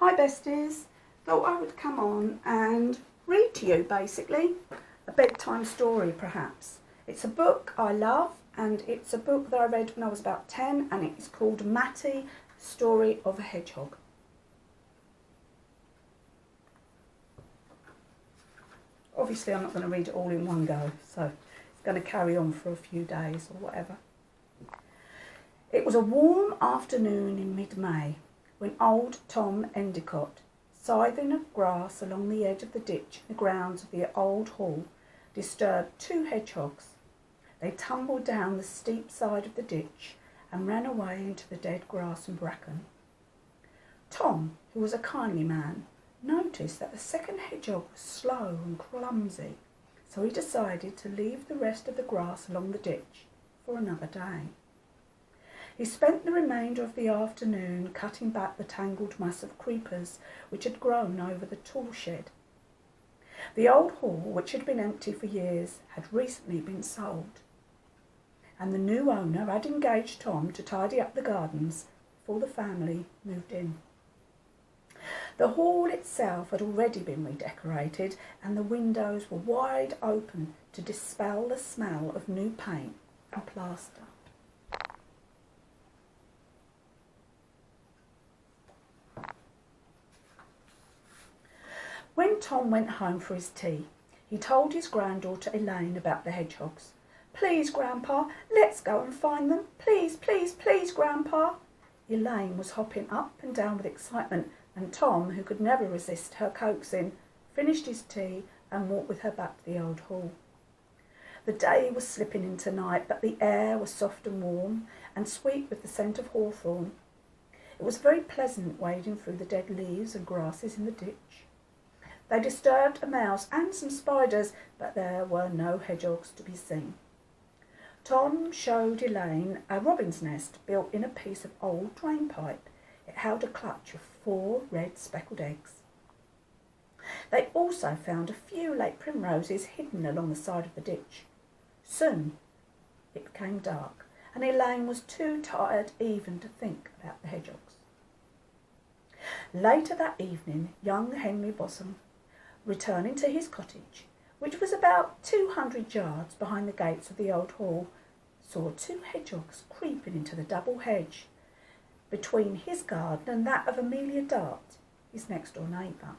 Hi besties, thought I would come on and read to you basically a bedtime story perhaps. It's a book I love and it's a book that I read when I was about 10 and it's called Mattie, Story of a Hedgehog. Obviously I'm not going to read it all in one go, so it's going to carry on for a few days or whatever. It was a warm afternoon in mid-May when old Tom Endicott, scything of grass along the edge of the ditch in the grounds of the old hall, disturbed two hedgehogs. They tumbled down the steep side of the ditch and ran away into the dead grass and bracken. Tom, who was a kindly man, noticed that the second hedgehog was slow and clumsy, so he decided to leave the rest of the grass along the ditch for another day. He spent the remainder of the afternoon cutting back the tangled mass of creepers which had grown over the tool shed. The old hall, which had been empty for years, had recently been sold, and the new owner had engaged Tom to tidy up the gardens before the family moved in. The hall itself had already been redecorated and the windows were wide open to dispel the smell of new paint and plaster. When Tom went home for his tea, he told his granddaughter Elaine about the hedgehogs. "Please, Grandpa, let's go and find them. Please, please, please, Grandpa." Elaine was hopping up and down with excitement, and Tom, who could never resist her coaxing, finished his tea and walked with her back to the old hall. The day was slipping into night, but the air was soft and warm and sweet with the scent of hawthorn. It was very pleasant wading through the dead leaves and grasses in the ditch. They disturbed a mouse and some spiders, but there were no hedgehogs to be seen. Tom showed Elaine a robin's nest built in a piece of old drain pipe. It held a clutch of 4 red speckled eggs. They also found a few late primroses hidden along the side of the ditch. Soon it became dark, and Elaine was too tired even to think about the hedgehogs. Later that evening, young Henry Bosom, returning to his cottage, which was about 200 yards behind the gates of the old hall, saw 2 hedgehogs creeping into the double hedge between his garden and that of Amelia Dart, his next-door neighbour.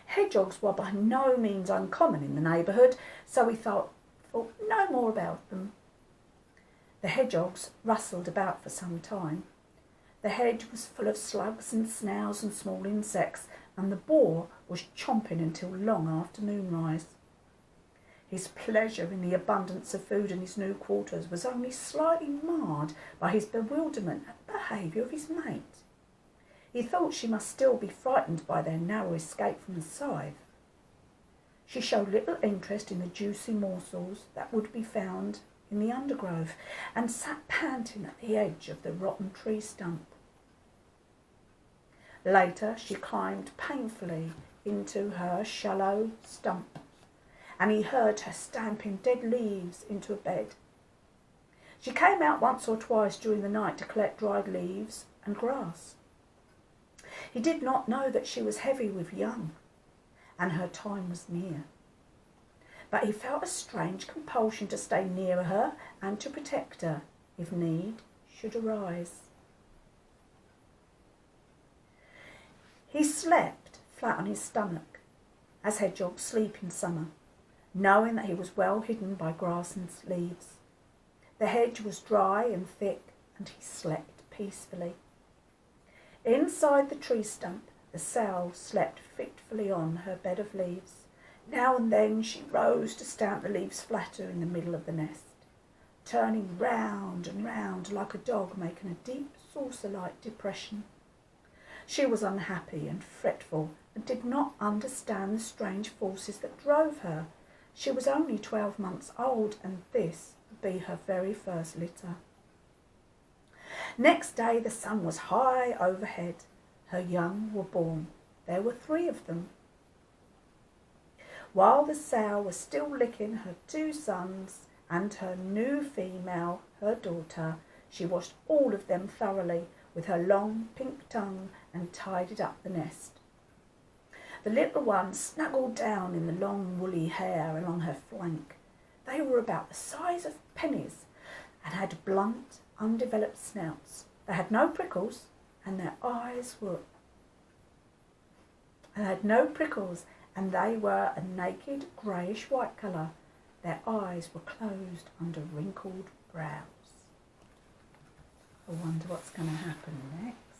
Hedgehogs were by no means uncommon in the neighbourhood, so he thought no more about them. The hedgehogs rustled about for some time. The hedge was full of slugs and snails and small insects, and the boar was chomping until long after moonrise. His pleasure in the abundance of food in his new quarters was only slightly marred by his bewilderment at the behaviour of his mate. He thought she must still be frightened by their narrow escape from the scythe. She showed little interest in the juicy morsels that would be found in the undergrowth, and sat panting at the edge of the rotten tree stump. Later she climbed painfully into her shallow stump, and he heard her stamping dead leaves into a bed. She came out once or twice during the night to collect dried leaves and grass. He did not know that she was heavy with young, and her time was near. But he felt a strange compulsion to stay near her and to protect her, if need should arise. He slept flat on his stomach, as hedgehogs sleep in summer, knowing that he was well hidden by grass and leaves. The hedge was dry and thick, and he slept peacefully. Inside the tree stump, the sow slept fitfully on her bed of leaves. Now and then she rose to stamp the leaves flatter in the middle of the nest, turning round and round like a dog making a deep saucer-like depression. She was unhappy and fretful and did not understand the strange forces that drove her. She was only 12 months old, and this would be her very first litter. Next day the sun was high overhead. Her young were born. There were 3 of them. While the sow was still licking her 2 sons and her new female, her daughter, she washed all of them thoroughly with her long pink tongue and tidied up the nest. The little ones snuggled down in the long woolly hair along her flank. They were about the size of pennies and had blunt, undeveloped snouts. They had no prickles, and their eyes were... They had no prickles, and they were a naked, greyish-white colour. Their eyes were closed under wrinkled brows. I wonder what's going to happen next.